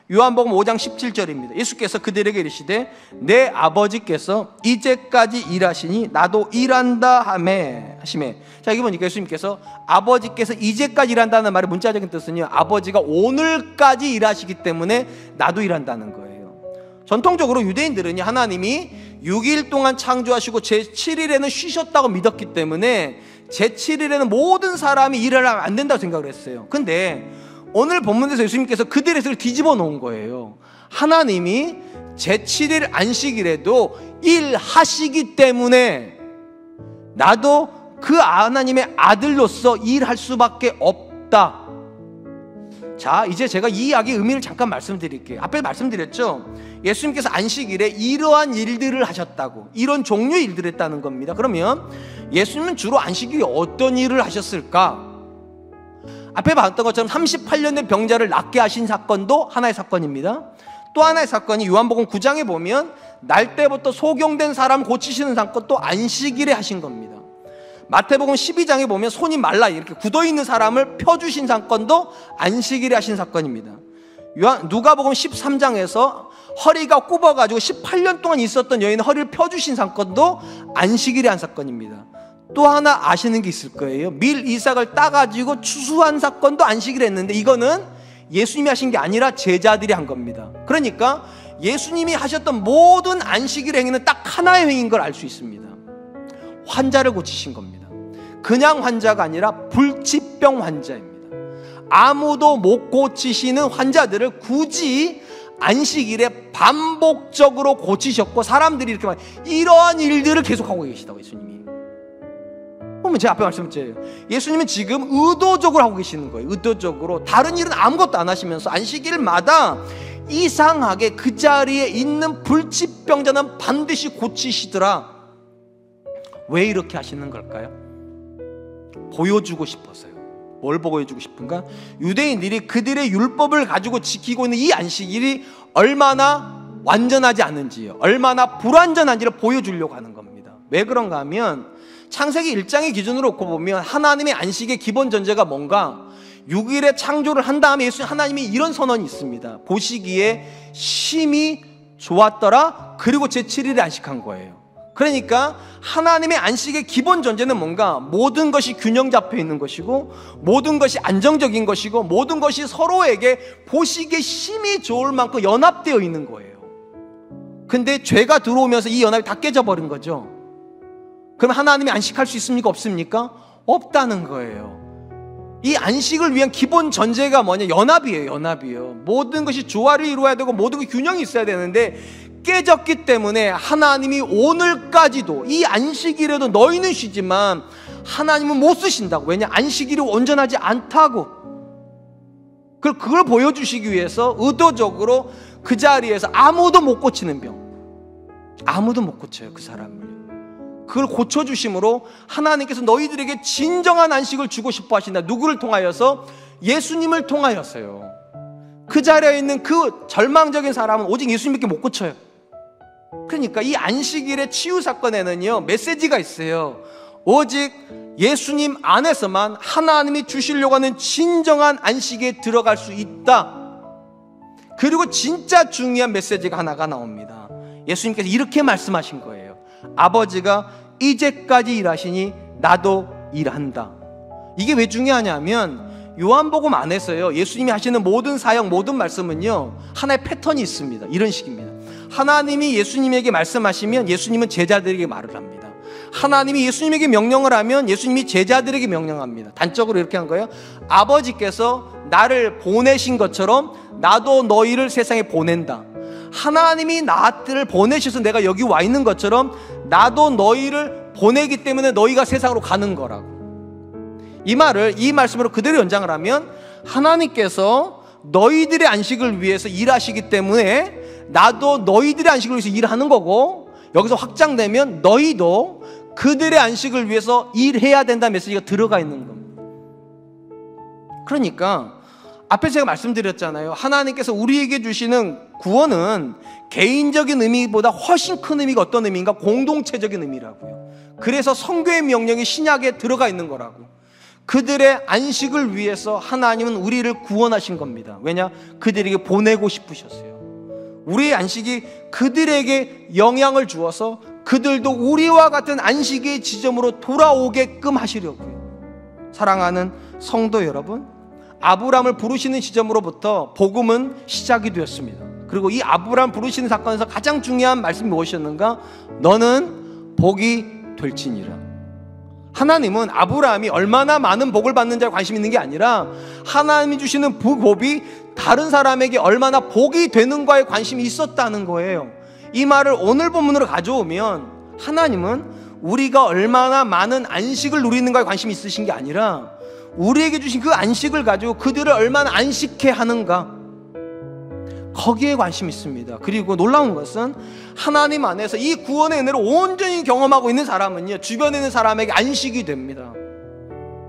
요한복음 5장 17절입니다. 예수께서 그들에게 이르시되 내 아버지께서 이제까지 일하시니 나도 일한다 하시매. 자, 여기 보니까 예수님께서 아버지께서 이제까지 일한다는 말의 문자적인 뜻은요, 아버지가 오늘까지 일하시기 때문에 나도 일한다는 거예요. 전통적으로 유대인들은 하나님이 6일 동안 창조하시고 제7일에는 쉬셨다고 믿었기 때문에 제7일에는 모든 사람이 일을 하면 안 된다고 생각을 했어요. 근데 오늘 본문에서 예수님께서 그들의 해석을 뒤집어 놓은 거예요. 하나님이 제7일 안식일에도 일하시기 때문에 나도 그 하나님의 아들로서 일할 수밖에 없다. 자, 이제 제가 이 이야기의 의미를 잠깐 말씀드릴게요. 앞에 말씀드렸죠? 예수님께서 안식일에 이러한 일들을 하셨다고, 이런 종류의 일들을 했다는 겁니다. 그러면 예수님은 주로 안식일에 어떤 일을 하셨을까? 앞에 봤던 것처럼 38년 된 병자를 낫게 하신 사건도 하나의 사건입니다. 또 하나의 사건이 요한복음 9장에 보면 날 때부터 소경된 사람 고치시는 사건도 안식일에 하신 겁니다. 마태복음 12장에 보면 손이 말라 이렇게 굳어있는 사람을 펴주신 사건도 안식일에 하신 사건입니다. 누가복음 13장에서 허리가 굽어가지고 18년 동안 있었던 여인의 허리를 펴주신 사건도 안식일에 한 사건입니다. 또 하나 아시는 게 있을 거예요. 밀 이삭을 따가지고 추수한 사건도 안식일에 했는데 이거는 예수님이 하신 게 아니라 제자들이 한 겁니다. 그러니까 예수님이 하셨던 모든 안식일 행위는 딱 하나의 행위인 걸 알 수 있습니다. 환자를 고치신 겁니다. 그냥 환자가 아니라 불치병 환자입니다. 아무도 못 고치시는 환자들을 굳이 안식일에 반복적으로 고치셨고, 사람들이 이렇게 말 이러한 일들을 계속하고 계시다고 예수님이. 그러면 제 앞에 말씀드려요. 예수님은 지금 의도적으로 하고 계시는 거예요. 의도적으로 다른 일은 아무것도 안 하시면서 안식일마다 이상하게 그 자리에 있는 불치병자는 반드시 고치시더라. 왜 이렇게 하시는 걸까요? 보여주고 싶어서요. 뭘 보여주고 싶은가? 유대인들이 그들의 율법을 가지고 지키고 있는 이 안식일이 얼마나 완전하지 않은지요, 얼마나 불완전한지를 보여주려고 하는 겁니다. 왜 그런가 하면 창세기 1장의 기준으로 놓고 보면 하나님의 안식의 기본 전제가 뭔가, 6일에 창조를 한 다음에 하나님이 이런 선언이 있습니다. 보시기에 심히 좋았더라. 그리고 제7일에 안식한 거예요. 그러니까 하나님의 안식의 기본 전제는 뭔가, 모든 것이 균형 잡혀 있는 것이고, 모든 것이 안정적인 것이고, 모든 것이 서로에게 보시기에 심히 좋을 만큼 연합되어 있는 거예요. 근데 죄가 들어오면서 이 연합이 다 깨져버린 거죠. 그럼 하나님이 안식할 수 있습니까? 없습니까? 없다는 거예요. 이 안식을 위한 기본 전제가 뭐냐? 연합이에요. 연합이에요. 모든 것이 조화를 이루어야 되고 모든 것이 균형이 있어야 되는데 깨졌기 때문에 하나님이 오늘까지도 이 안식일에도 너희는 쉬지만 하나님은 못 쓰신다고. 왜냐? 안식일이 온전하지 않다고. 그걸 보여주시기 위해서 의도적으로 그 자리에서 아무도 못 고치는 병, 아무도 못 고쳐요, 그 사람을. 그걸 고쳐주심으로 하나님께서 너희들에게 진정한 안식을 주고 싶어 하신다. 누구를 통하여서? 예수님을 통하여서요. 그 자리에 있는 그 절망적인 사람은 오직 예수님밖에 못 고쳐요. 그러니까 이 안식일의 치유 사건에는요, 메시지가 있어요. 오직 예수님 안에서만 하나님이 주시려고 하는 진정한 안식에 들어갈 수 있다. 그리고 진짜 중요한 메시지가 하나가 나옵니다. 예수님께서 이렇게 말씀하신 거예요. 아버지가 이제까지 일하시니 나도 일한다. 이게 왜 중요하냐면 요한복음 안에서요, 예수님이 하시는 모든 사역, 모든 말씀은요, 하나의 패턴이 있습니다. 이런 식입니다. 하나님이 예수님에게 말씀하시면 예수님은 제자들에게 말을 합니다. 하나님이 예수님에게 명령을 하면 예수님이 제자들에게 명령합니다. 단적으로 이렇게 한 거예요. 아버지께서 나를 보내신 것처럼 나도 너희를 세상에 보낸다. 하나님이 나를 보내셔서 내가 여기 와 있는 것처럼 나도 너희를 보내기 때문에 너희가 세상으로 가는 거라고. 이 말을, 이 말씀으로 그대로 연장을 하면 하나님께서 너희들의 안식을 위해서 일하시기 때문에 나도 너희들의 안식을 위해서 일하는 거고, 여기서 확장되면 너희도 그들의 안식을 위해서 일해야 된다는 메시지가 들어가 있는 겁니다. 그러니까 앞에 제가 말씀드렸잖아요. 하나님께서 우리에게 주시는 구원은 개인적인 의미보다 훨씬 큰 의미가 어떤 의미인가? 공동체적인 의미라고요. 그래서 성교의 명령이 신약에 들어가 있는 거라고. 그들의 안식을 위해서 하나님은 우리를 구원하신 겁니다. 왜냐? 그들에게 보내고 싶으셨어요. 우리의 안식이 그들에게 영향을 주어서 그들도 우리와 같은 안식의 지점으로 돌아오게끔 하시려고요. 사랑하는 성도 여러분, 아브라함을 부르시는 지점으로부터 복음은 시작이 되었습니다. 그리고 이 아브라함 부르시는 사건에서 가장 중요한 말씀이 무엇이었는가? 너는 복이 될지니라. 하나님은 아브라함이 얼마나 많은 복을 받는지에 관심 있는 게 아니라 하나님이 주시는 복이 다른 사람에게 얼마나 복이 되는가에 관심이 있었다는 거예요. 이 말을 오늘 본문으로 가져오면 하나님은 우리가 얼마나 많은 안식을 누리는가에 관심이 있으신 게 아니라 우리에게 주신 그 안식을 가지고 그들을 얼마나 안식해 하는가, 거기에 관심이 있습니다. 그리고 놀라운 것은 하나님 안에서 이 구원의 은혜를 온전히 경험하고 있는 사람은요, 주변에 있는 사람에게 안식이 됩니다.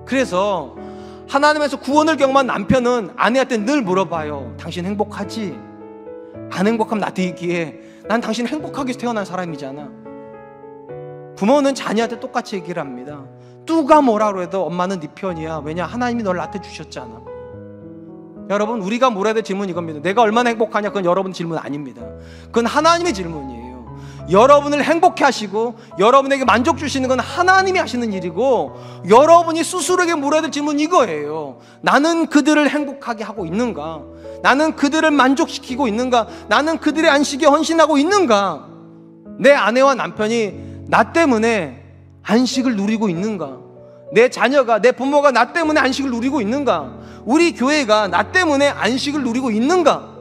그래서 하나님에서 구원을 경험한 남편은 아내한테 늘 물어봐요. 당신 행복하지? 안 행복하면 나한테 얘기해. 난 당신 행복하게 태어난 사람이잖아. 부모는 자녀한테 똑같이 얘기를 합니다. 누가 뭐라고 해도 엄마는 네 편이야. 왜냐? 하나님이 널 나한테 주셨잖아. 여러분, 우리가 물어야 될 질문은 이겁니다. 내가 얼마나 행복하냐? 그건 여러분 질문 아닙니다. 그건 하나님의 질문이에요. 여러분을 행복해 하시고 여러분에게 만족 주시는 건 하나님이 하시는 일이고, 여러분이 스스로에게 물어야 될 질문은 이거예요. 나는 그들을 행복하게 하고 있는가? 나는 그들을 만족시키고 있는가? 나는 그들의 안식에 헌신하고 있는가? 내 아내와 남편이 나 때문에 안식을 누리고 있는가? 내 자녀가, 내 부모가 나 때문에 안식을 누리고 있는가? 우리 교회가 나 때문에 안식을 누리고 있는가?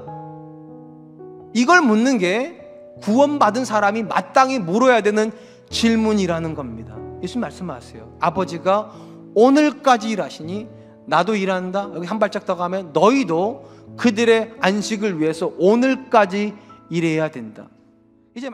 이걸 묻는 게 구원받은 사람이 마땅히 물어야 되는 질문이라는 겁니다. 예수님 말씀하세요. 아버지가 오늘까지 일하시니 나도 일한다. 여기 한 발짝 더 가면 너희도 그들의 안식을 위해서 오늘까지 일해야 된다. 이제